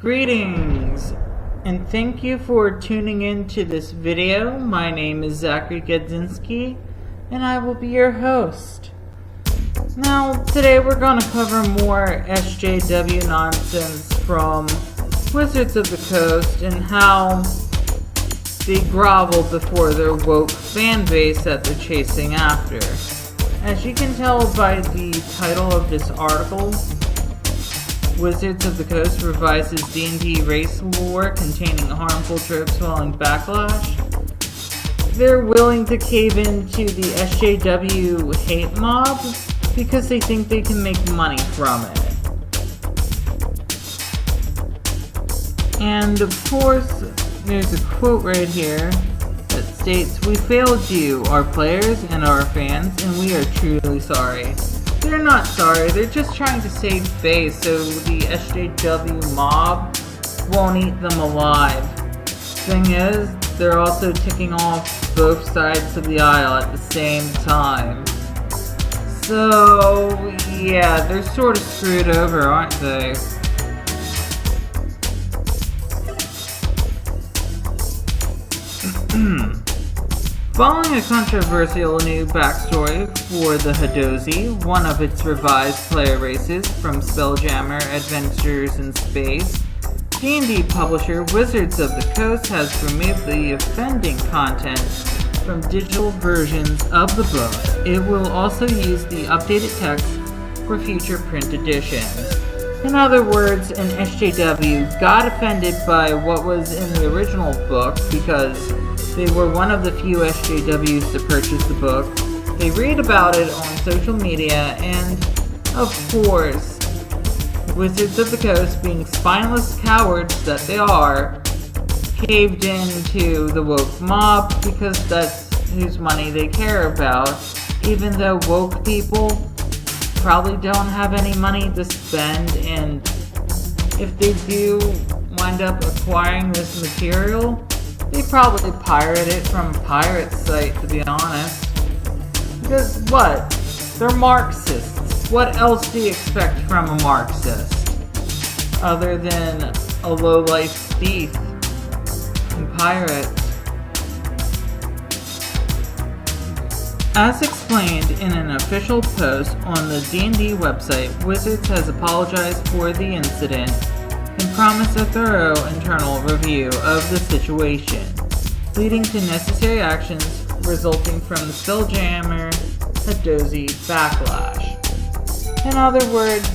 Greetings, and thank you for tuning in to this video. My name is Zachary Gedzinski, and I will be your host. Now, today we're going to cover more SJW nonsense from Wizards of the Coast and how they grovel before their woke fan base that they're chasing after. As you can tell by the title of this article, Wizards of the Coast revises D&D race lore containing harmful tropes following backlash. They're willing to cave into the SJW hate mob because they think they can make money from it. And of course, there's a quote right here that states, "We failed you, our players and our fans, and we are truly sorry." They're not sorry, they're just trying to save face so the SJW mob won't eat them alive. Thing is, they're also ticking off both sides of the aisle at the same time. So, yeah, they're sort of screwed over, aren't they? Following a controversial new backstory for the Hadozi, one of its revised player races from Spelljammer Adventures in Space, D&D publisher Wizards of the Coast has removed the offending content from digital versions of the book. It will also use the updated text for future print editions. In other words, an SJW got offended by what was in the original book because they were one of the few SJWs to purchase the book. They read about it on social media, and of course, Wizards of the Coast, being spineless cowards that they are, caved into the woke mob because that's whose money they care about, even though woke people probably don't have any money to spend, and if they do wind up acquiring this material, they probably pirate it from a pirate site, to be honest. Because what? They're Marxists. What else do you expect from a Marxist? Other than a low-life thief and pirate. As explained in an official post on the D&D website, Wizards has apologized for the incident and promised a thorough internal review of the situation, leading to necessary actions resulting from the Spelljammer Hadozi backlash. In other words,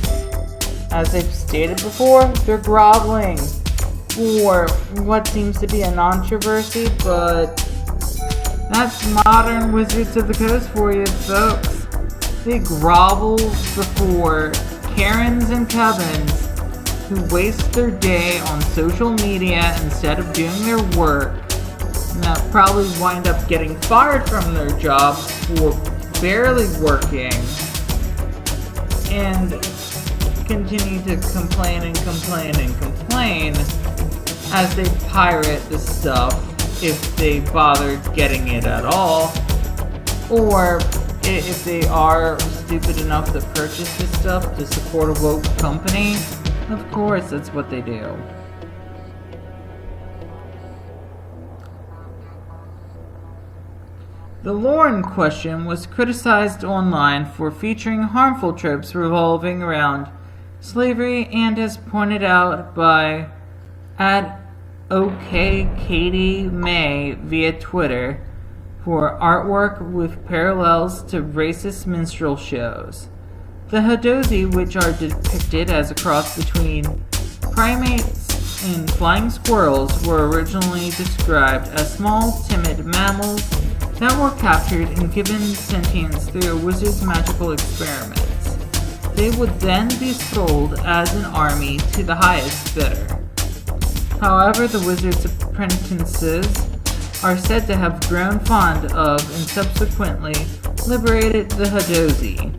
as they've stated before, they're groveling for what seems to be a controversy, but that's modern Wizards of the Coast for you, folks. They grovel before Karens and Covens who waste their day on social media instead of doing their work, and that probably wind up getting fired from their jobs for barely working, and continue to complain and complain and complain as they pirate the stuff, if they bothered getting it at all, or if they are stupid enough to purchase this stuff to support a woke company. Of course, that's what they do. The lore in question was criticized online for featuring harmful tropes revolving around slavery, and as pointed out by @OKKatieMay via Twitter, for artwork with parallels to racist minstrel shows. The Hadozi, which are depicted as a cross between primates and flying squirrels, were originally described as small, timid mammals that were captured and given sentience through a wizard's magical experiments. They would then be sold as an army to the highest bidder. However, the wizard's apprentices are said to have grown fond of and subsequently liberated the Hadozi.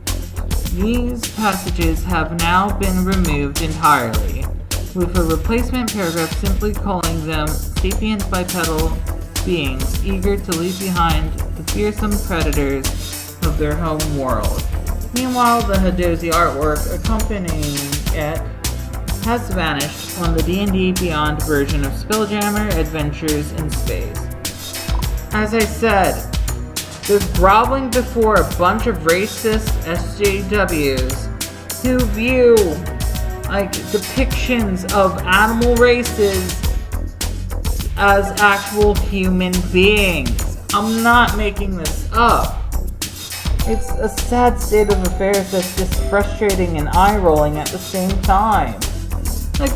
These passages have now been removed entirely, with a replacement paragraph simply calling them sapient bipedal beings eager to leave behind the fearsome predators of their home world. Meanwhile, the Hadozi artwork accompanying it has vanished on the D&D Beyond version of Spelljammer Adventures in Space. As I said, they're groveling before a bunch of racist SJWs who view depictions of animal races as actual human beings. I'm not making this up. It's a sad state of affairs that's just frustrating and eye-rolling at the same time.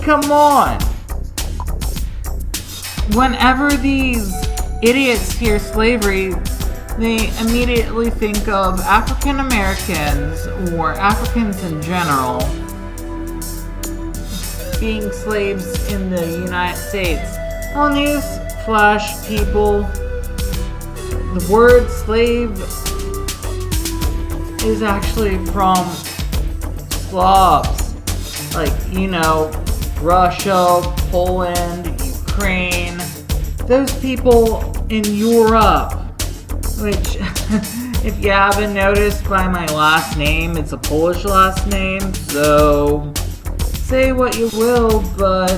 Come on! Whenever these idiots hear slavery, they immediately think of African Americans, or Africans in general, being slaves in the United States. Well, news flash, people, the word slave is actually from Slavs, Russia, Poland, Ukraine, those people in Europe, which, if you haven't noticed by my last name, it's a Polish last name, so say what you will, but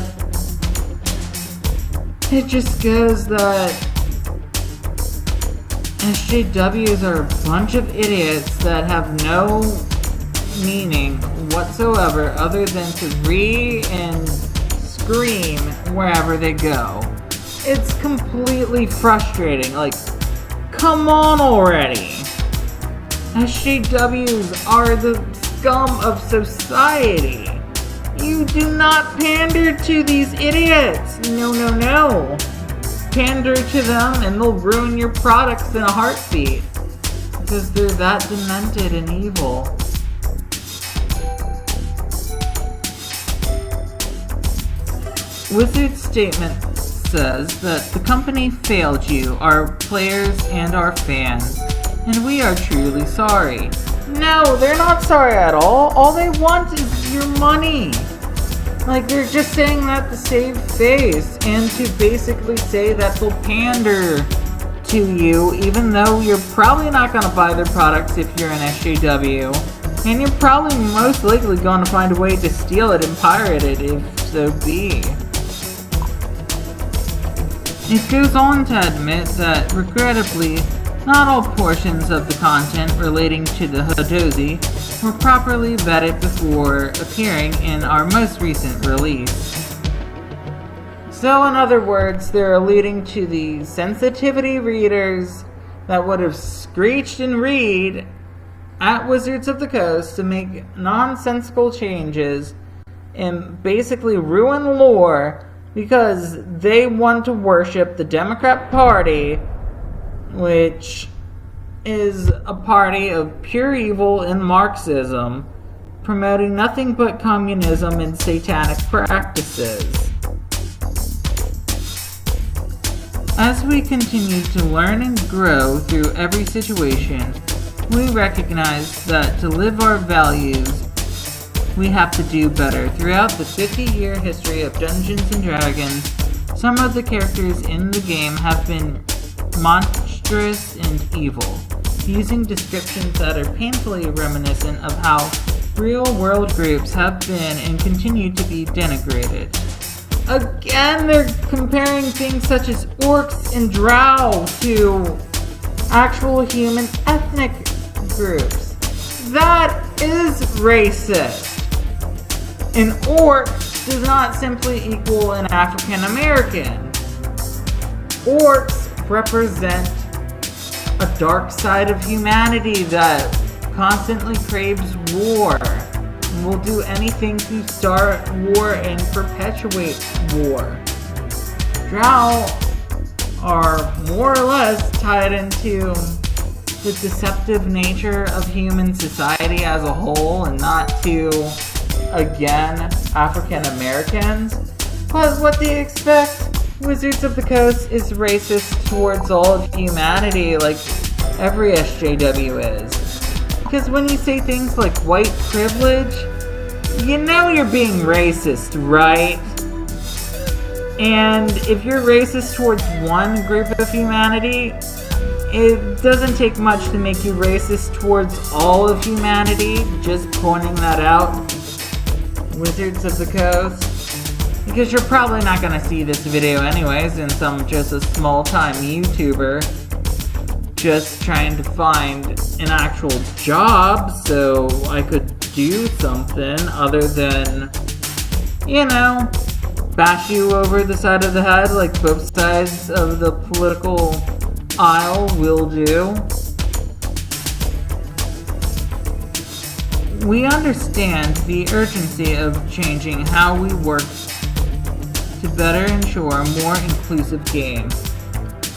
it just goes that SJWs are a bunch of idiots that have no meaning whatsoever other than to read and scream wherever they go. It's completely frustrating. Come on already. SJWs are the scum of society. You do not pander to these idiots. No. Pander to them and they'll ruin your products in a heartbeat. Because they're that demented and evil. Wizard's statement says that the company failed you, our players and our fans, and we are truly sorry. No, they're not sorry at all. All they want is your money. They're just saying that to save face and to basically say that they'll pander to you, even though you're probably not going to buy their products if you're an SJW, and you're probably most likely going to find a way to steal it and pirate it if so be. It goes on to admit that, regrettably, not all portions of the content relating to the Hadozi were properly vetted before appearing in our most recent release. So, in other words, they're alluding to the sensitivity readers that would have screeched and read at Wizards of the Coast to make nonsensical changes and basically ruin lore because they want to worship the Democrat Party, which is a party of pure evil and Marxism, promoting nothing but communism and satanic practices. As we continue to learn and grow through every situation, we recognize that to live our values, we have to do better. Throughout the 50-year history of Dungeons & Dragons, some of the characters in the game have been monstrous and evil, using descriptions that are painfully reminiscent of how real-world groups have been and continue to be denigrated. Again, they're comparing things such as orcs and drow to actual human ethnic groups. That is racist. An orc does not simply equal an African American. Orcs represent a dark side of humanity that constantly craves war and will do anything to start war and perpetuate war. Drow are more or less tied into the deceptive nature of human society as a whole and not to, again, African Americans. But what do you expect? Wizards of the Coast is racist towards all of humanity, like every SJW is. Because when you say things like white privilege, you know you're being racist, right? And if you're racist towards one group of humanity, it doesn't take much to make you racist towards all of humanity, just pointing that out. Wizards of the Coast, because you're probably not gonna see this video anyways, since I'm just a small-time YouTuber just trying to find an actual job so I could do something other than, you know, bash you over the side of the head like both sides of the political aisle will do. We understand the urgency of changing how we work to better ensure a more inclusive game.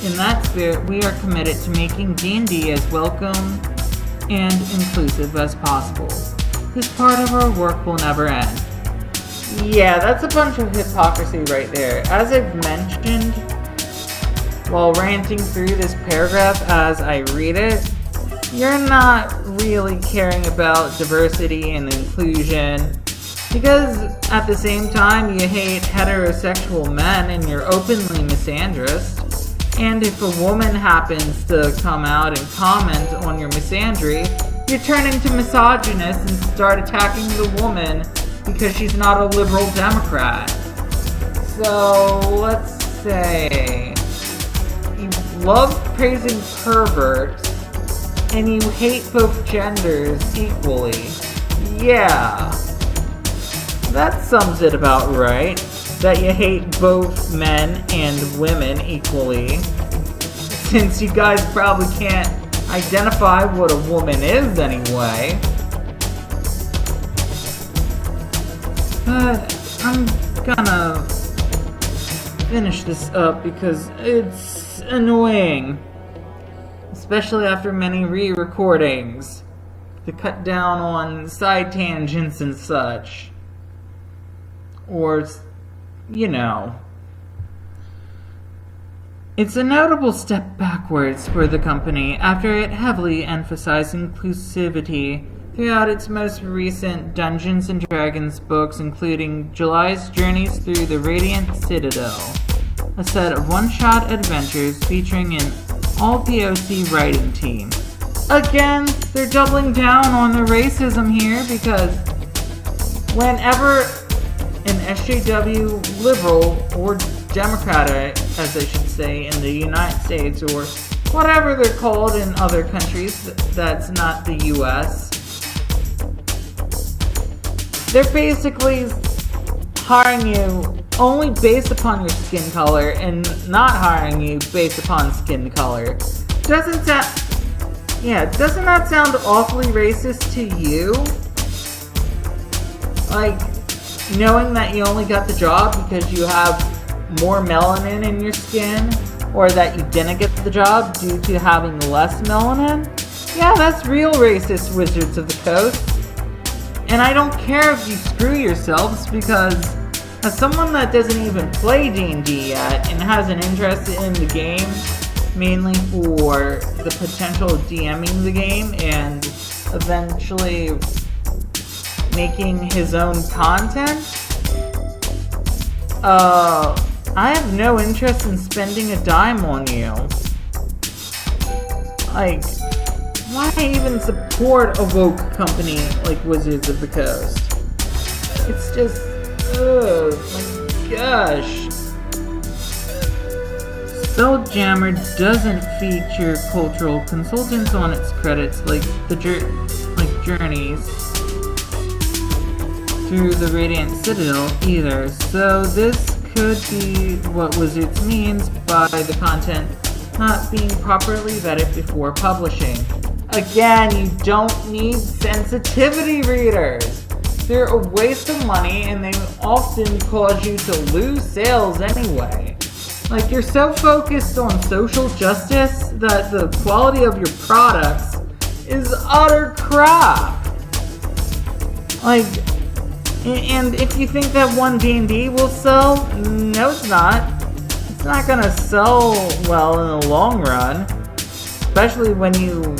In that spirit, we are committed to making D&D as welcome and inclusive as possible. This part of our work will never end. Yeah, that's a bunch of hypocrisy right there. As I've mentioned while ranting through this paragraph as I read it, you're not really caring about diversity and inclusion because at the same time you hate heterosexual men and you're openly misandrist. And if a woman happens to come out and comment on your misandry, you turn into misogynist and start attacking the woman because she's not a liberal Democrat. So let's say you love praising perverts and you hate both genders equally. Yeah, that sums it about right. That you hate both men and women equally. Since you guys probably can't identify what a woman is anyway. But I'm gonna finish this up because it's annoying. Especially after many re-recordings to cut down on side tangents and such. Or, you know. It's a notable step backwards for the company after it heavily emphasized inclusivity throughout its most recent Dungeons & Dragons books, including July's Journeys Through the Radiant Citadel, a set of one-shot adventures featuring an all-POC writing team. Again, they're doubling down on the racism here because whenever an SJW liberal or Democrat, as I should say, in the United States or whatever they're called in other countries that's not the US, they're basically hiring you only based upon your skin color and not hiring you based upon skin color. Doesn't that sound awfully racist to you? Like, knowing that you only got the job because you have more melanin in your skin, or that you didn't get the job due to having less melanin? Yeah, that's real racist, Wizards of the Coast. And I don't care if you screw yourselves, because as someone that doesn't even play D&D yet and has an interest in the game, mainly for the potential of DMing the game and eventually making his own content, I have no interest in spending a dime on you. Like, why even support a woke company like Wizards of the Coast? It's just, my gosh. Spelljammer doesn't feature cultural consultants on its credits like Journeys Through the Radiant Citadel either, so this could be what Wizards means by the content not being properly vetted before publishing. Again, you don't need sensitivity readers. They're a waste of money and they often cause you to lose sales anyway. Like, you're so focused on social justice that the quality of your products is utter crap. Like, and if you think that one D&D will sell, no it's not. It's not gonna sell well in the long run. Especially when you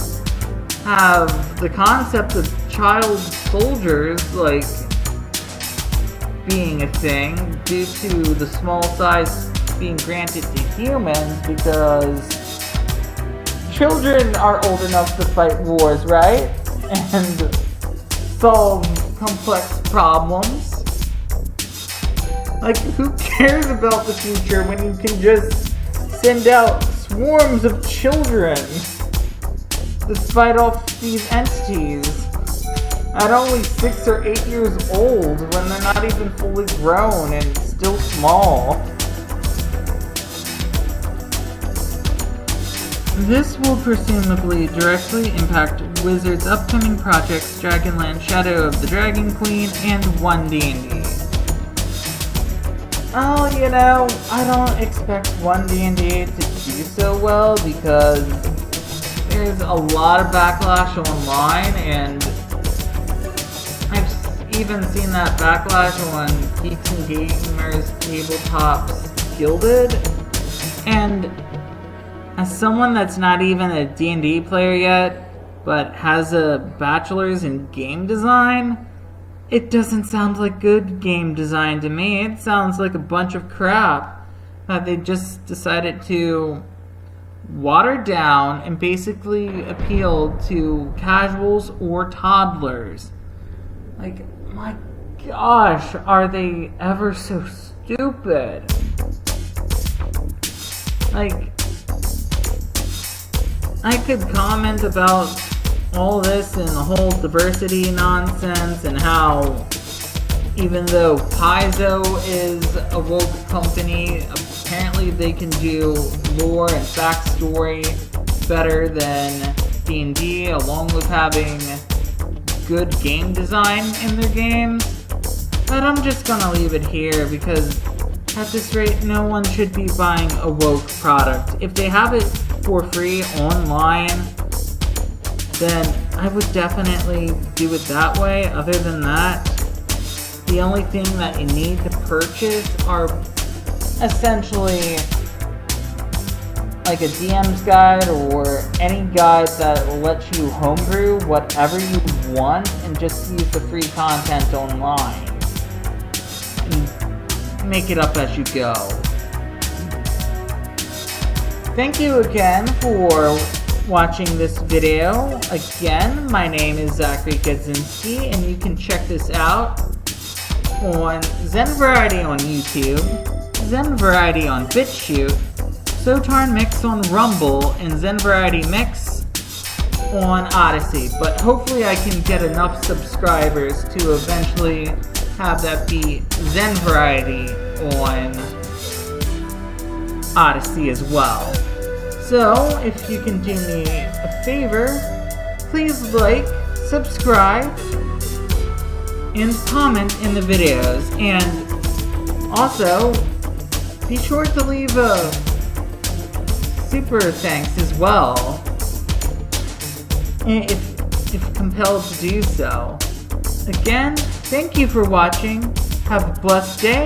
have the concept of child soldiers, like, being a thing due to the small size being granted to humans, because children are old enough to fight wars, right? And solve complex problems. Like, who cares about the future when you can just send out swarms of children to fight off these entities at only 6 or 8 years old when they're not even fully grown and still small? This will presumably directly impact Wizards' upcoming projects Dragonlance Shadow of the Dragon Queen and 1D&D. Oh, you know, I don't expect 1D&D to do so well because there's a lot of backlash online, and I've even seen that backlash on Geeks and Gamers Tabletops Gilded, and as someone that's not even a D&D player yet, but has a bachelor's in game design, it doesn't sound like good game design to me. It sounds like a bunch of crap that they just decided to water down and basically appeal to casuals or toddlers. Like, my gosh, are they ever so stupid? Like, I could comment about all this and the whole diversity nonsense and how even though Paizo is a woke company, apparently they can do lore and backstory better than D&D, along with having good game design in their games. But I'm just gonna leave it here because at this rate, no one should be buying a woke product. If they have it for free online, then I would definitely do it that way. Other than that, the only thing that you need to purchase are essentially like a DM's guide or any guide that will let you homebrew whatever you want and just use the free content online and make it up as you go. Thank you again for watching this video. Again, my name is Zachary Gadzinski, and you can check this out on Zen Variety on YouTube, Zen Variety on BitChute, Sotarn Mix on Rumble, and Zen Variety Mix on Odyssey. But hopefully I can get enough subscribers to eventually have that be Zen Variety on Odyssey as well. So, if you can do me a favor, please like, subscribe, and comment in the videos. And also, be sure to leave a super thanks as well, if compelled to do so. Again, thank you for watching. Have a blessed day.